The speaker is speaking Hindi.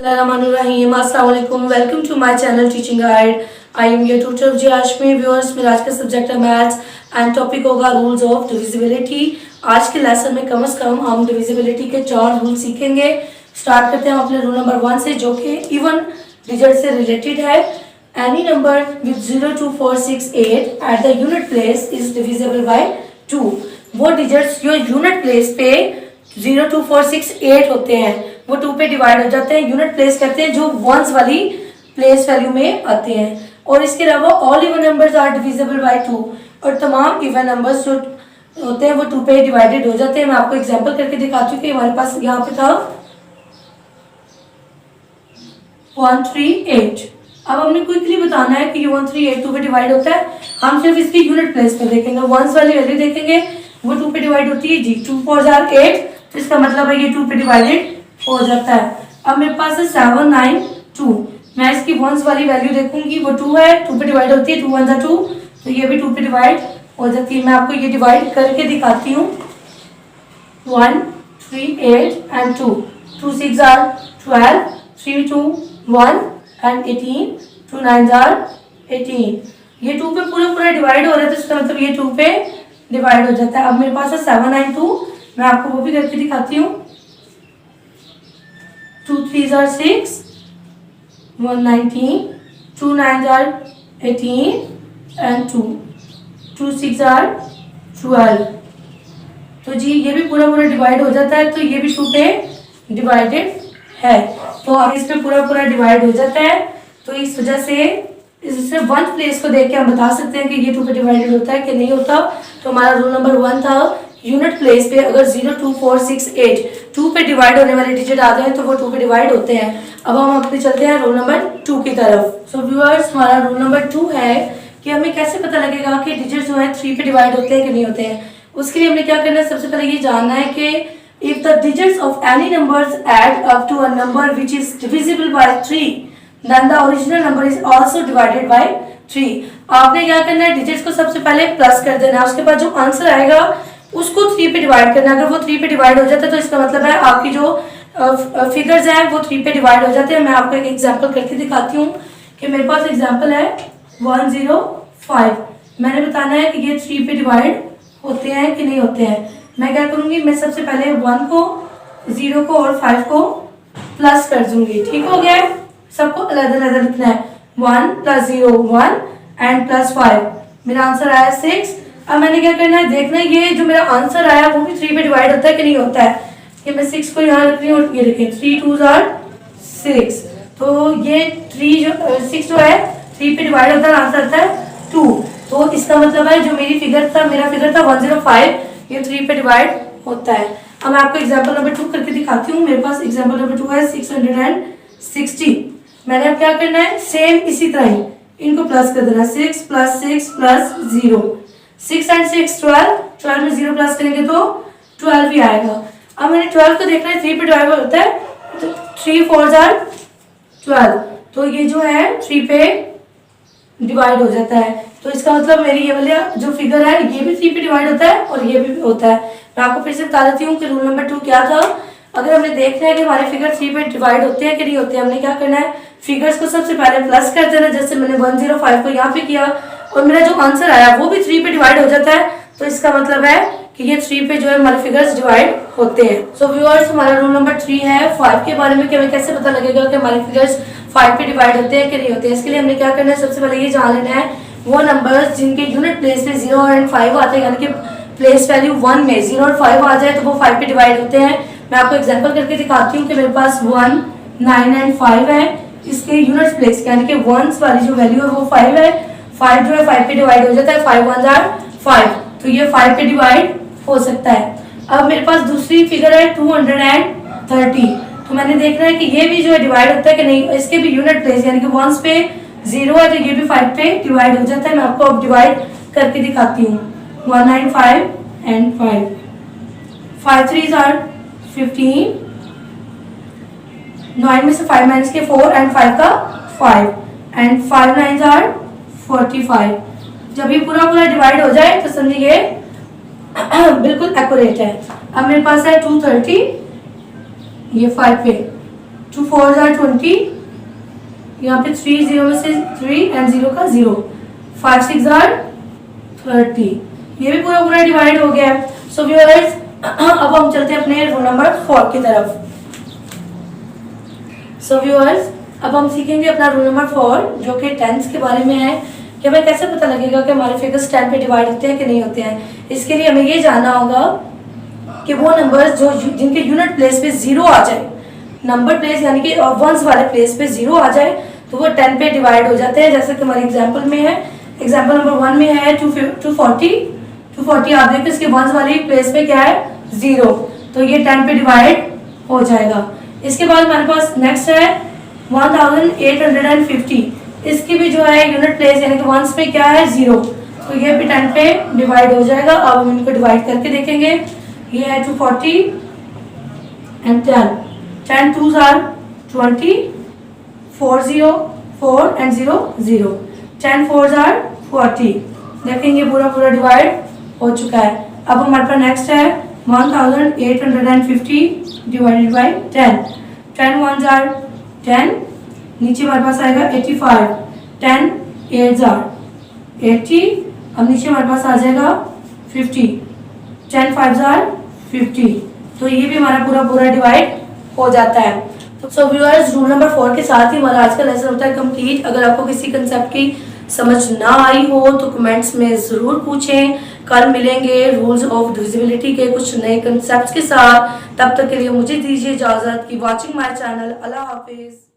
Bismillahirrahmanirrahim. Assalamu alaikum. Welcome to my channel Teaching Guide. I am your tutor Jashmi. Viewers, मेरा आज का सब्जेक्ट है मैथ्स एंड टॉपिक होगा रूल्स ऑफ डिविजिबिलिटी. आज के लेसन में कम से कम हम डिविजिबिलिटी के 4 रूल सीखेंगे. स्टार्ट करते हैं हम अपने रूल नंबर 1 से, जो कि इवन डिजिट से रिलेटेड है. Any number with 0 2 4 6 8 at the unit place is divisible by 2. वो डिजिट्स जो यूनिट प्लेस पे 0 2 4 6 8 होते हैं वो 2 पे डिवाइड हो जाते हैं. यूनिट प्लेस कहते हैं जो वंस वाली प्लेस वैल्यू में आते हैं. और इसके अलावा all even numbers are divisible by 2. और तमाम इवन नंबर्स जो होते हैं वो 2 पे डिवाइडेड हो जाते हैं. मैं आपको एग्जांपल करके दिखाती हूँ कि हमारे पास यहाँ पे था 138. अब हमने क्विकली बताना है कि 138 2 पे डिवाइड होता है. हम सिर्फ इसकी यूनिट प्लेस पे देखेंगे, वंस वाली वैल्यू देखेंगे, वो 2 पे डिवाइड होती है जी. 2 4 8, तो इसका मतलब है ये 2 पे डिवाइडेड हो जाता है. अब मेरे पास है 792. मैं इसकी वंस वाली वैल्यू देखूंगी, वो 2 है, 2 पे डिवाइड होती है. 2 1 2, तो ये भी 2 पे डिवाइड हो जाती है. मैं आपको ये डिवाइड करके दिखाती हूँ. 1 3 8 एंड 2. 2 6 are 12, 3 2 1 and 18, 2 9 are 18. ये 2 पे पूरा डिवाइड हो रहा है, तो इसका मतलब ये 2 पे डिवाइड हो जाता है. अब मेरे पास है 792. मैं आपको वो भी करके दिखाती हूँ. 2 3 are 6, 1 19, 2 9 are 18 एंड 2 2 6 are 12. तो जी ये भी पूरा डिवाइड हो जाता है, तो ये भी 2 पे डिवाइडेड है. तो अब इस पे पूरा डिवाइड हो जाता है. तो इस वजह से इससे वन प्लेस को देख के हम बता सकते हैं कि ये 2 पे डिवाइडेड होता है कि नहीं होता. तो हमारा रूल नंबर 1 था, यूनिट प्लेस पे अगर 0 2 4 6 8 2 पे डिवाइड होने वाले डिजिट आते हैं तो वो 2 पे डिवाइड होते हैं. अब हम अपने चलते हैं रूल नंबर 2 की तरफ. सो व्यूअर्स, हमारा रूल नंबर 2 है कि हमें कैसे पता लगेगा कि डिजिट जो है 3 पे डिवाइड होते हैं कि नहीं होते हैं. उसके लिए हमने क्या करना है, सबसे पहले ये जानना है कि if the digits of any numbers add up to a number which is divisible by 3 then the original number is also divided by 3. आपने क्या करना है, डिजिट्स को सबसे पहले प्लस कर देना है, उसके बाद जो आंसर आएगा उसको 3 पे डिवाइड करना. अगर वो 3 पे डिवाइड हो जाता है तो इसका मतलब है आपकी जो फिगर्स हैं वो 3 पे डिवाइड हो जाते हैं. मैं आपको एक एग्जांपल करके दिखाती हूँ कि मेरे पास एग्जांपल है 105. मैंने बताना है कि ये 3 पे डिवाइड होते हैं कि नहीं होते हैं. मैं क्या करूँगी, मैं सबसे पहले 1 को 0 को और 5 को प्लस कर दूंगी. ठीक हो गया. सबको अलग अलग लिखना है. 1 + 0 1 एंड +5. मेरा आंसर आया 6. अब मैंने क्या करना है, देखना है ये जो मेरा आंसर आया वो भी 3 पे डिवाइड होता है कि नहीं होता है. कि मैं 6 को यहाँ रख रही हूँ, ये लिखें 3 2 are 6. तो ये 6 जो है 3 पे डिवाइड होता है, आंसर आता है 2. तो इसका मतलब है जो मेरा फिगर था 105, ये 3 पे डिवाइड होता है. अब मैं आपको एग्जाम्पल नंबर 2 करके दिखाती हूँ. मेरे पास एग्जाम्पल नंबर 2 है 660. मैंने अब क्या करना है, सेम इसी तरह ही इनको प्लस कर देना. 6 + 6 + 0. 6 and 6 12 में 0 प्लस करेंगे तो 12 ही आएगा. अब मैंने 12 को देखना है 3 पे डिवाइड होता है, तो 3 4 are 12. तो ये जो है 3 पे डिवाइड हो जाता है. तो इसका मतलब मेरी ये वाला जो फिगर है ये भी 3 पे डिवाइड होता है और ये भी होता है. मैं आपको फिर से बता देती हूँ कि रूल नंबर 2 क्या था. अगर हमने देखना है कि हमारे फिगर 3 पे डिवाइड होते हैं कि नहीं होते हैं, हमने क्या करना है, फिगर्स को सबसे पहले प्लस कर देना. जैसे मैंने 105 को यहाँ पे किया और मेरा जो आंसर आया वो भी 3 पे डिवाइड हो जाता है. तो इसका मतलब है कि ये 3 पे जो है हमारे फिगर्स डिवाइड होते हैं. सो व्यूअर्स, हमारा रूल नंबर 3 है 5 के बारे में कि हमें कैसे पता लगेगा कि हमारे फिगर्स 5 पे डिवाइड होते हैं कि नहीं होते हैं. इसके लिए हमने क्या करना है, सबसे पहले ये जान लेना है वो नंबर्स जिनके यूनिट प्लेस पे 0 और 5 आते हैं, यानी कि प्लेस वैल्यू 1 में 0 और 5 आ जाए तो वो 5 पे डिवाइड होते हैं. मैं आपको एग्जाम्पल करके दिखाती हूँ कि मेरे पास 1 9 एंड 5 है. इसके यूनिट प्लेस यानी कि वंस वाली जो वैल्यू है वो 5 है. 5 जो है 5 पे डिवाइड हो जाता है. 5 1 are 5, तो ये 5 पे डिवाइड हो सकता है. अब मेरे पास दूसरी फिगर है 230. तो मैंने देखना है कि ये भी जो है डिवाइड होता है कि नहीं. इसके भी यूनिट प्लेस यानी कि वंस पे 0 है तो ये भी 5 पे डिवाइड हो जाता है. मैं आपको अब डिवाइड करके दिखाती हूँ. 195 एंड 5. 5 3 are 15. 9 में से 5 माइनस के 4 एंड 5 का 5 एंड 5 9 are 45. जब ये पूरा डिवाइड हो जाए तो समझिए बिल्कुल एक्यूरेट है. अब मेरे पास है 230, ये 5 पे 2 4 जार 20, यहाँ पे 3 0 में से 3 एंड 0 का 0, 5 6 जार 30। ये भी पूरा पूरा डिवाइड हो गया। सो व्यूअर्स अब हम चलते हैं अपने रूल नंबर 4 की तरफ। सो व्यूअर्स अब हम सीखेंगे अपना रूल नंबर 4 जो कि टेंस के बारे में है कि हमें कैसे पता लगेगा कि हमारे फिगर्स 10 पे डिवाइड होते हैं कि नहीं होते हैं। इसके लिए हमें ये जानना होगा कि वो नंबर्स जो जिनके यूनिट प्लेस पे 0 आ जाए, नंबर प्लेस यानी कि वंस वाले प्लेस पे 0 आ जाए तो वो 10 पे डिवाइड हो जाते हैं। जैसे कि हमारे एग्जाम्पल में है, एग्जाम्पल नंबर 1 में है 240 आप देखिए इसके वंस वाली प्लेस पे क्या है 0, तो ये 10 पे डिवाइड हो जाएगा। इसके बाद हमारे पास नेक्स्ट है 1850, इसकी भी जो है यूनिट प्लेस यानी कि वंस पे क्या है 0, तो ये भी 10 पे डिवाइड हो जाएगा। अब हम इनको डिवाइड करके देखेंगे। ये है 240 and 10 2s are 20, 4 0 4 and 0 0, 10 4s are 40। देखेंगे पूरा पूरा डिवाइड हो चुका है। अब हमारे पास नेक्स्ट है 1850 डिवाइडेड बाई 10 1s are 10, नीचे हमारे पास आएगा 85, 10 8s are 80, अब नीचे हमारे पास आ जाएगा 50, 10 5s are 50। तो ये भी हमारा पूरा पूरा डिवाइड हो जाता है। तो सो व्यूअर्स रूल नंबर 4 के साथ ही हमारा आज का लेसन होता है कंप्लीट। अगर आपको किसी कंसेप्ट की समझ ना आई हो तो कमेंट्स में ज़रूर पूछें। कल मिलेंगे रूल्स ऑफ डिविजिबिलिटी के कुछ नए कंसेप्ट्स के साथ। तब तक के लिए मुझे दीजिए इजाज़त की वॉचिंग माय चैनल। अल्लाह हाफिज़।